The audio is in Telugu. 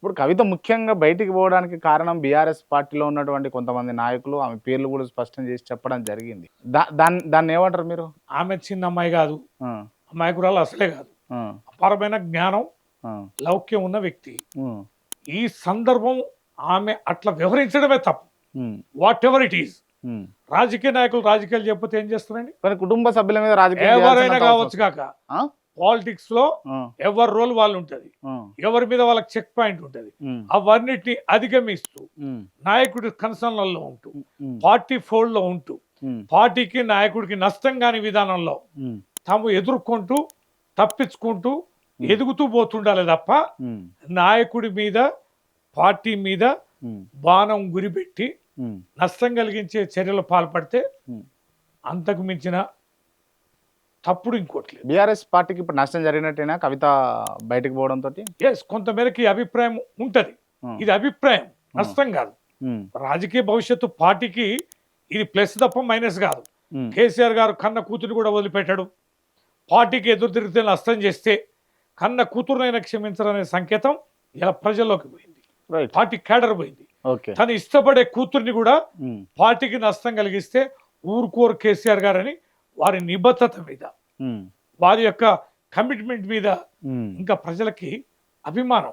ఇప్పుడు కవిత ముఖ్యంగా బయటికి పోవడానికి కారణం బీఆర్ఎస్ పార్టీలో ఉన్నటువంటి కొంతమంది నాయకులు ఆమె పేర్లు కూడా స్పష్టం చేసి చెప్పడం జరిగింది. దాన్ని ఏమంటారు మీరు? ఆమె చిన్న అమ్మాయి కాదు, ఆ, అమాయకురాలు అసలే కాదు. ఆ, అపారమైన జ్ఞానం, ఆ, లౌక్యం ఉన్న వ్యక్తి. ఉమ్, ఈ సందర్భం ఆమె అట్లా వ్యవహరించడమే తప్పు. ఉమ్, వాట్ ఎవర్ ఇట్ ఈస్. ఉమ్. రాజకీయ నాయకులు రాజకీయాలు చెప్పితే ఏం చేస్తారండి? కానీ కుటుంబ సభ్యుల మీద రాజకీయం ఎవరైనా చేయాల్సినంత కావచ్చు అవసరం- కాక, ఆ? పాలిటిక్స్ లో ఆ, ఎవరి రోల్ వాళ్ళు ఉంటది, ఆ, ఎవరి మీద వాళ్ళకి చెక్ పాయింట్ ఉంటది. ఉమ్, అవన్నిటిని అధిగమిస్తూ ఉమ్, నాయకుడి కన్సర్న్లలో ఉంటూ, ఉమ్, పార్టీ ఫోల్డ్ లో ఉంటూ, ఉమ్, పార్టీకి నాయకుడికి నష్టం కాని విధానంలో ఉమ్, తాము ఎదుర్కొంటూ తప్పించుకుంటూ ఎదుగుతూ పోతుండాలి తప్ప ఉమ్, నాయకుడి మీద, పార్టీ మీద ఉమ్, బాణం గురిపెట్టి ఉమ్, నష్టం కలిగించే చర్యలు పాల్పడితే ఉమ్. అంతకు మించిన తప్పుడు ఇంకోటి లేదు. బీఆర్ఎస్ పార్టీకి ఇప్పుడు నష్టం జరిగినట్టేనా కవిత బయటకు పోవడంతో? ఎస్, కొంతమేరకి అభిప్రాయం ఉంటది. ఇది అభిప్రాయం, నష్టం కాదు. రాజకీయ భవిష్యత్తు పార్టీకి ఇది ప్లస్ తప్ప మైనస్ కాదు. కేసీఆర్ గారు కన్న కూతురు కూడా వదిలిపెట్టాడు. పార్టీకి ఎదురు తిరిగితే నష్టం చేస్తే కన్న కూతురునైనా క్షమించాలనే సంకేతం ఇలా ప్రజల్లోకి పోయింది, రైట్. పార్టీ కేడర్ పోయింది. ఓకే. తను ఇష్టపడే కూతుర్ని కూడా పార్టీకి నష్టం కలిగిస్తే ఊరుకోరు కేసీఆర్ గారని వారి నిబద్ధత మీద, వారి యొక్క కమిట్మెంట్ మీద ఇంకా ప్రజలకి అభిమానం